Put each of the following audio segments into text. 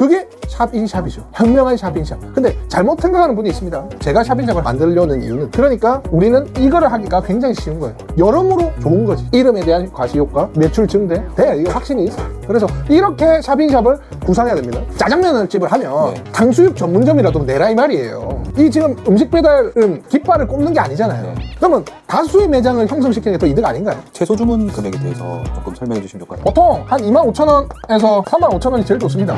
그게 샵인샵이죠. 현명한 샵인샵. 근데 잘못 생각하는 분이 있습니다. 제가 샵인샵을 만들려는 이유는, 그러니까 우리는 이거를 하기가 굉장히 쉬운 거예요. 여러모로 좋은 거지. 이름에 대한 과시효과, 매출 증대, 이게 확신이 있어. 그래서 이렇게 샵인샵을 구상해야 됩니다. 짜장면을 집을 하면 탕수육 전문점이라도 내라 이 말이에요. 이 지금 음식 배달은 깃발을 꼽는 게 아니잖아요. 그러면 다수의 매장을 형성시키는 게 더 이득 아닌가요? 최소 주문 금액에 대해서 조금 설명해 주시면 좋을 것 같아요. 보통 한 25,000원에서 35,000원이 제일 좋습니다.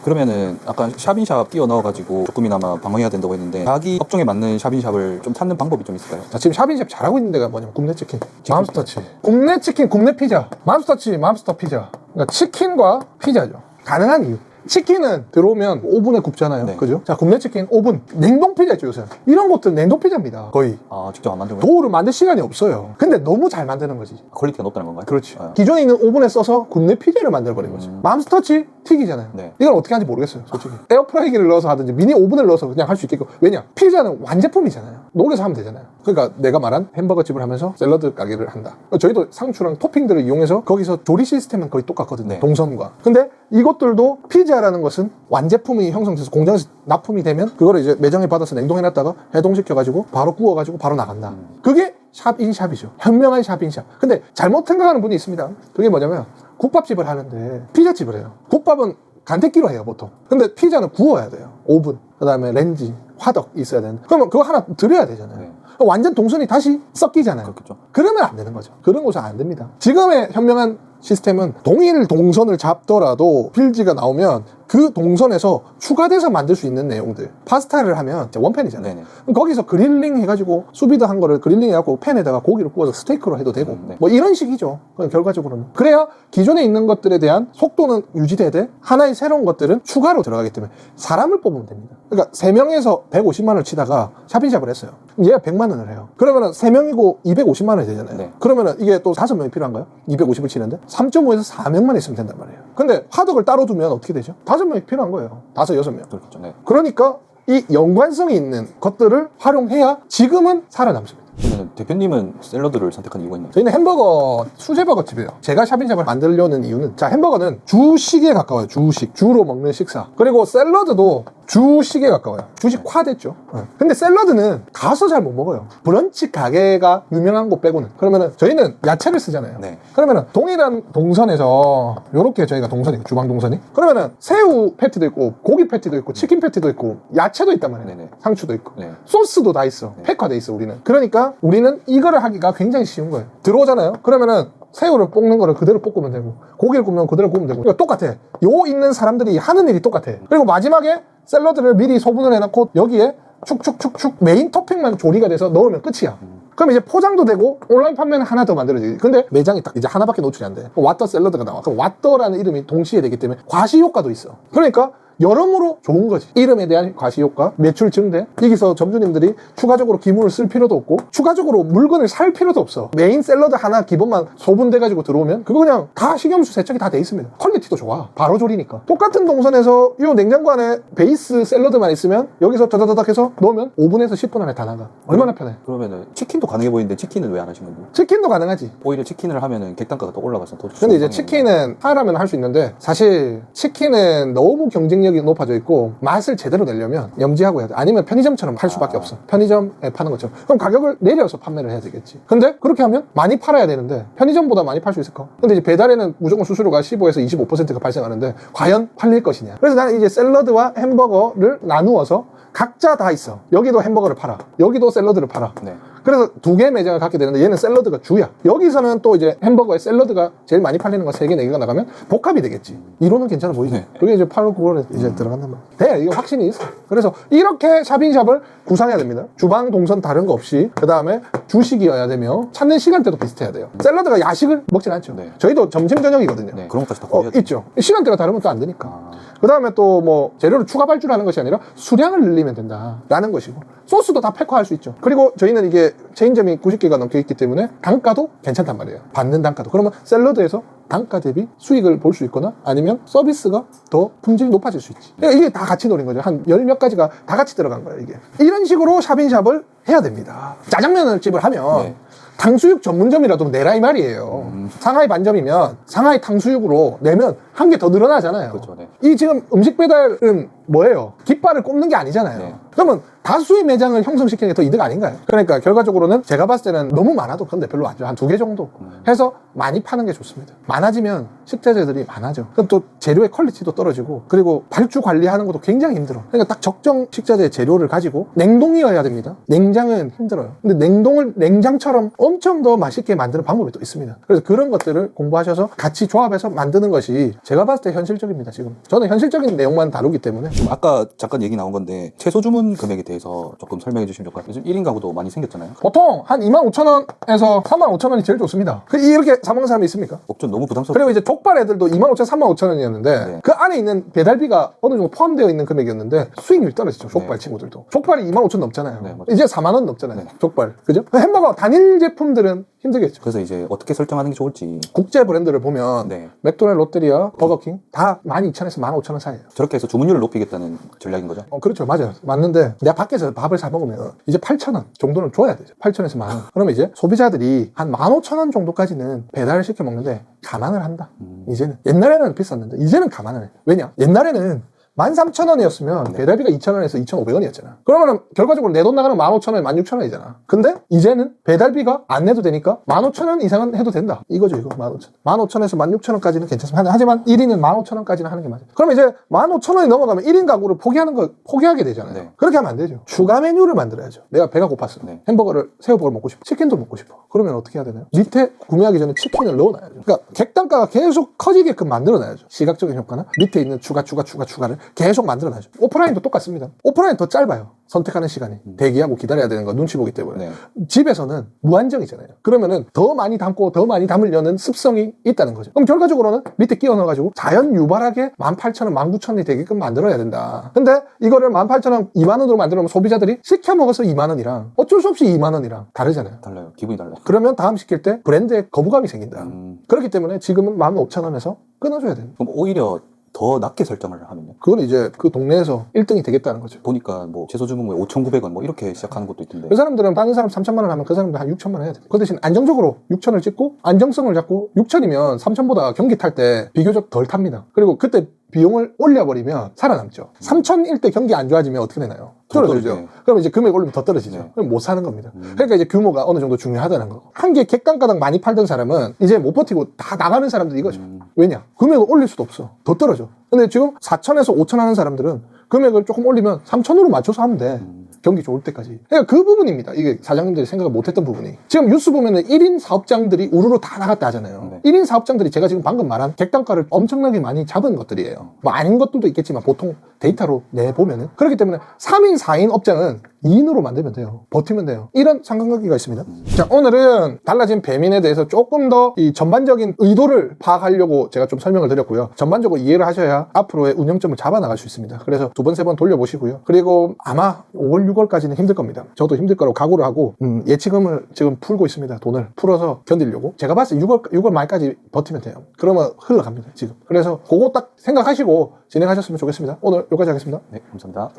그러면은 아까 샵인샵 끼워 넣어가지고 조금이나마 방어해야 된다고 했는데 자기 업종에 맞는 샵인샵을 좀 찾는 방법이 좀 있을까요? 자, 지금 샵인샵 잘하고 있는 데가 뭐냐면 굽네치킨, 맘스터치, 굽네치킨, 굽네피자, 맘스터치, 맘스터 피자. 그러니까 치킨과 피자죠. 가능한 이유, 치킨은 들어오면 오븐에 굽잖아요. 네. 그죠? 자, 굽네치킨 오븐, 냉동 피자 있죠 요새. 이런 것들 냉동 피자입니다 거의. 아, 직접 안 만들고 도우를 만들 시간이 없어요. 근데 너무 잘 만드는 거지. 퀄리티가 높다는 건가요? 그렇지. 아. 기존에 있는 오븐에 써서 굽네 피자를 만들어버린 거지. 맘스터치 튀기잖아요. 네. 이건 어떻게 하는지 모르겠어요 솔직히. 에어프라이기를 넣어서 하든지 미니 오븐을 넣어서 그냥 할 수 있겠고. 왜냐, 피자는 완제품이잖아요. 녹여서 하면 되잖아요. 그러니까 내가 말한 햄버거 집을 하면서 샐러드 가게를 한다. 저희도 상추랑 토핑들을 이용해서 거기서 조리 시스템은 거의 똑같거든요. 네. 동선과. 근데 이것들도 피자라는 것은 완제품이 형성돼서 공장에서 납품이 되면 그거를 이제 매장에 받아서 냉동해놨다가 해동시켜가지고 바로 구워가지고 바로 나간다. 그게 샵인샵이죠. 현명한 샵인샵. 근데 잘못 생각하는 분이 있습니다. 그게 뭐냐면 국밥집을 하는데 피자집을 해요. 국밥은 간택기로 해요 보통. 근데 피자는 구워야 돼요. 오븐, 그 다음에 렌지, 화덕 있어야 되는데, 그러면 그거 하나 드려야 되잖아요. 네. 완전 동선이 다시 섞이잖아요. 그렇겠죠. 그러면 안 되는 거죠. 그런 곳은 안 됩니다. 지금의 현명한 시스템은 동일 동선을 잡더라도 필지가 나오면 그 동선에서 추가돼서 만들 수 있는 내용들. 파스타를 하면 원팬이잖아요. 네네. 그럼 거기서 그릴링 해가지고 수비드 한 거를 그릴링 해갖고 팬에다가 고기를 구워서 스테이크로 해도 되고 네. 뭐 이런 식이죠. 그럼 결과적으로는. 그래야 기존에 있는 것들에 대한 속도는 유지되되 하나의 새로운 것들은 추가로 들어가기 때문에 사람을 뽑으면 됩니다. 그러니까 3명에서 150만 원을 치다가 샵인샵을 했어요. 그럼 얘가 100만 원을 해요. 그러면은 3명이고 250만 원이 되잖아요. 네. 그러면은 이게 또 5명이 필요한가요? 250을 치는데 3.5에서 4명만 있으면 된단 말이에요. 근데 화덕을 따로 두면 어떻게 되죠? 5명이 필요한 거예요. 5, 6명. 그렇죠. 네. 그러니까 이 연관성이 있는 것들을 활용해야 지금은 살아남습니다. 그러면 대표님은 샐러드를 선택한 이유가 있나요? 저희는 햄버거, 수제버거 집이에요. 제가 샵인샵을 만들려는 이유는, 자, 햄버거는 주식에 가까워요. 주식. 주로 먹는 식사. 그리고 샐러드도 주식에 가까워요. 주식화 됐죠. 근데 샐러드는 가서 잘 못 먹어요. 브런치 가게가 유명한 곳 빼고는. 그러면은 저희는 야채를 쓰잖아요. 네. 그러면은 동일한 동선에서 요렇게 저희가 동선이, 주방 동선이. 그러면은 새우 패티도 있고 고기 패티도 있고 치킨 패티도 있고 야채도 있단 말이에요. 네네. 상추도 있고. 네. 소스도 다 있어. 팩화돼 있어 우리는. 그러니까 우리는 이거를 하기가 굉장히 쉬운 거예요. 들어오잖아요. 그러면은 새우를 볶는 거를 그대로 볶으면 되고 고기를 굽면 그대로 구우면 되고. 그러니까 똑같아. 요 있는 사람들이 하는 일이 똑같아. 그리고 마지막에 샐러드를 미리 소분을 해놓고 여기에 축축축축 메인 토핑만 조리가 돼서 넣으면 끝이야. 그럼 이제 포장도 되고 온라인 판매는 하나 더 만들어지지. 근데 매장이 딱 이제 하나밖에 노출이 안 돼. 왓더 샐러드가 나와. 그럼 왓더라는 이름이 동시에 되기 때문에 과시효과도 있어. 그러니까 여러모로 좋은 거지. 이름에 대한 과시효과, 매출 증대. 여기서 점주님들이 추가적으로 기물을 쓸 필요도 없고 추가적으로 물건을 살 필요도 없어. 메인 샐러드 하나 기본만 소분돼가지고 들어오면 그거 그냥 다 식염수 세척이 다 돼 있습니다. 퀄리티도 좋아. 바로 조리니까. 똑같은 동선에서 이 냉장고 안에 베이스 샐러드만 있으면 여기서 다다다닥 해서 넣으면 5분에서 10분 안에 다 나가. 얼마나 편해. 그러면은 치킨도 가능해 보이는데 치킨은 왜 안 하신 건가요? 치킨도 가능하지. 오히려 치킨을 하면은 객단가가 더 올라가서 더 근데 이제 치킨은 하라면 할 수 있는데 사실 치킨은 너무 경쟁력이 높아져 있고 맛을 제대로 내려면 염지하고 해야 돼. 아니면 편의점처럼 할 수밖에 없어. 편의점에 파는 것처럼. 그럼 가격을 내려서 판매를 해야 되겠지. 근데 그렇게 하면 많이 팔아야 되는데 편의점보다 많이 팔 수 있을까? 근데 이제 배달에는 무조건 수수료가 15에서 25%가 발생하는데 과연 팔릴 것이냐. 그래서 나는 이제 샐러드와 햄버거를 나누어서 각자 다 있어. 여기도 햄버거를 팔아. 여기도 샐러드를 팔아. 네. 그래서 2개의 매장을 갖게 되는데 얘는 샐러드가 주야. 여기서는 또 이제 햄버거에 샐러드가 제일 많이 팔리는 거 3개, 4개가 나가면 복합이 되겠지. 이론은 괜찮아 보이지. 네. 그게 이제 8월, 9월에 이제 들어간단 말이야. 돼. 이거 확신이 있어. 그래서 이렇게 샵인샵을 구상해야 됩니다. 주방 동선 다른 거 없이. 그 다음에 주식이어야 되며 찾는 시간대도 비슷해야 돼요. 샐러드가 야식을 먹진 않죠. 네. 저희도 점심, 저녁이거든요. 네. 그런 것까지 다 고려해야 돼요. 있죠. 시간대가 다르면 또 안 되니까. 그 다음에 또 뭐 재료를 추가 발주하는 것이 아니라 수량을 늘리면 된다라는 것이고, 소스도 다 팩화할 수 있죠. 그리고 저희는 이게 체인점이 90개가 넘게 있기 때문에 단가도 괜찮단 말이에요. 받는 단가도. 그러면 샐러드에서 단가 대비 수익을 볼 수 있거나 아니면 서비스가 더 품질이 높아질 수 있지. 그러니까 이게 다 같이 노린 거죠. 한 10몇 가지가 다 같이 들어간 거예요, 이게. 이런 식으로 샵인샵을 해야 됩니다. 짜장면을 집을 하면 네. 탕수육 전문점이라도 내라 이 말이에요. 상하이 반점이면 상하이 탕수육으로 내면 한 개 더 늘어나잖아요. 그렇죠, 네. 이 지금 음식 배달은 뭐예요? 깃발을 꼽는 게 아니잖아요. 네. 그러면 다수의 매장을 형성시키는 게 더 이득 아닌가요? 그러니까 결과적으로는 제가 봤을 때는 너무 많아도 근데 별로 안 좋아. 한 2개 정도 해서 많이 파는 게 좋습니다. 많아지면 식자재들이 많아져. 그럼 또 재료의 퀄리티도 떨어지고 그리고 발주 관리하는 것도 굉장히 힘들어. 그러니까 딱 적정 식자재 재료를 가지고 냉동이어야 됩니다. 냉장은 힘들어요. 근데 냉동을 냉장처럼 엄청 더 맛있게 만드는 방법이 또 있습니다. 그래서 그런 것들을 공부하셔서 같이 조합해서 만드는 것이 제가 봤을 때 현실적입니다. 지금 저는 현실적인 내용만 다루기 때문에. 아까 잠깐 얘기 나온 건데 채소 주문 금액에 대해서 조금 설명해 주시면 좋을 것 같아요. 요즘 1인 가구도 많이 생겼잖아요. 보통 한 25,000원에서 35,000원이 제일 좋습니다. 이렇게 사 먹는 사람이 있습니까? 좀 너무 부담스럽고. 그리고 이제 족발 애들도 25,000원, 35,000원이었는데 네. 그 안에 있는 배달비가 어느 정도 포함되어 있는 금액이었는데 수익률이 떨어지죠. 족발 네. 친구들도. 족발이 25,000원 넘잖아요. 네, 맞아요. 이제 4만 원 넘잖아요. 네. 족발. 그죠? 햄버거 단일 제품들은 힘들겠죠. 그래서 이제 어떻게 설정하는 게 좋을지. 국제 브랜드를 보면 네. 맥도날드, 롯데리아, 버거킹 다 12,000원에서 15,000원 사이에요. 저렇게 해서 주문율을 높이겠다는 전략인 거죠? 그렇죠. 맞아요. 맞는데 내가 밖에서 밥을 사 먹으면 이제 8,000원 정도는 줘야 되죠. 8,000원에서 10,000원. 그러면 이제 소비자들이 한 15,000원 정도까지는 배달을 시켜 먹는데 감안을 한다. 이제는. 옛날에는 비쌌는데 이제는 감안을 해. 왜냐? 옛날에는 13,000원이었으면 네. 배달비가 2,000원에서 2,500원이었잖아. 그러면은 결과적으로 내 돈 나가는 15,000원, 16,000원이잖아. 근데 이제는 배달비가 안 내도 되니까 15,000원 이상은 해도 된다. 이거죠, 이거. 15,000원. 15,000원에서 16,000원까지는 괜찮습니다. 하지만 1인은 15,000원까지는 하는 게 맞아요. 그러면 이제 15,000원이 넘어가면 1인 가구를 포기하게 되잖아요. 네. 그렇게 하면 안 되죠. 추가 메뉴를 만들어야죠. 내가 배가 고팠어. 네. 햄버거를, 새우버거를 먹고 싶어. 치킨도 먹고 싶어. 그러면 어떻게 해야 되나요? 밑에 구매하기 전에 치킨을 넣어놔야죠. 그러니까 객단가가 계속 커지게끔 만들어놔야죠. 시각적인 효과나 밑에 있는 추가를 계속 만들어놔야죠. 오프라인도 똑같습니다. 오프라인 더 짧아요. 선택하는 시간이. 대기하고 기다려야 되는 거 눈치 보기 때문에. 네. 집에서는 무한정이잖아요. 그러면은 더 많이 담고 더 많이 담으려는 습성이 있다는 거죠. 그럼 결과적으로는 밑에 끼워 넣어가지고 자연 유발하게 18,000원, 19,000원이 되게끔 만들어야 된다. 근데 이거를 18,000원, 2만원으로 만들어면 소비자들이 시켜 먹어서 2만원이랑 어쩔 수 없이 2만원이랑 다르잖아요. 달라요. 기분이 달라요. 그러면 다음 시킬 때 브랜드에 거부감이 생긴다. 그렇기 때문에 지금은 15,000원에서 끊어줘야 됩니다. 그럼 오히려 더 낮게 설정을 하면요. 그건 이제 그 동네에서 1등이 되겠다는 거죠. 보니까 뭐 채소 주문 5,900원 뭐 이렇게 시작하는 것도 있던데. 그 사람들은 다른 사람 3,000만 원 하면 그 사람들 한 6,000만 원 해야 돼. 그 대신 안정적으로 6,000을 찍고 안정성을 잡고 6,000이면 3,000보다 경기 탈 때 비교적 덜 탑니다. 그리고 그때 비용을 올려버리면 살아남죠. 3,000일 때 경기 안 좋아지면 어떻게 되나요? 떨어지죠. 떨어지네. 그럼 이제 금액 올리면 더 떨어지죠. 네. 그럼 못 사는 겁니다. 그러니까 이제 규모가 어느 정도 중요하다는 거고. 한 개 객단가당 많이 팔던 사람은 이제 못 버티고 다 나가는 사람들이 이거죠. 왜냐? 금액을 올릴 수도 없어. 더 떨어져. 근데 지금 4,000에서 5,000 하는 사람들은 금액을 조금 올리면 3,000으로 맞춰서 하면 돼. 경기 좋을 때까지. 그러니까 그 부분입니다. 이게 사장님들이 생각을 못했던 부분이. 지금 뉴스 보면은 1인 사업장들이 우르르 다 나갔다 하잖아요. 네. 1인 사업장들이 제가 지금 방금 말한 객단가를 엄청나게 많이 잡은 것들이에요. 뭐 아닌 것들도 있겠지만 보통 데이터로 내보면은. 그렇기 때문에 3인, 4인 업장은 2인으로 만들면 돼요. 버티면 돼요. 이런 상관관계가 있습니다. 자, 오늘은 달라진 배민에 대해서 조금 더 이 전반적인 의도를 파악하려고 제가 좀 설명을 드렸고요. 전반적으로 이해를 하셔야 앞으로의 운영점을 잡아나갈 수 있습니다. 그래서 2번, 3번 돌려보시고요. 그리고 아마 5월, 6월까지는 힘들 겁니다. 저도 힘들 거라고 각오를 하고 예치금을 지금 풀고 있습니다. 돈을 풀어서 견디려고. 제가 봤을 때 6월 말까지 버티면 돼요. 그러면 흘러갑니다. 지금. 그래서 그거 딱 생각하시고 진행하셨으면 좋겠습니다. 오늘 여기까지 하겠습니다. 네, 감사합니다.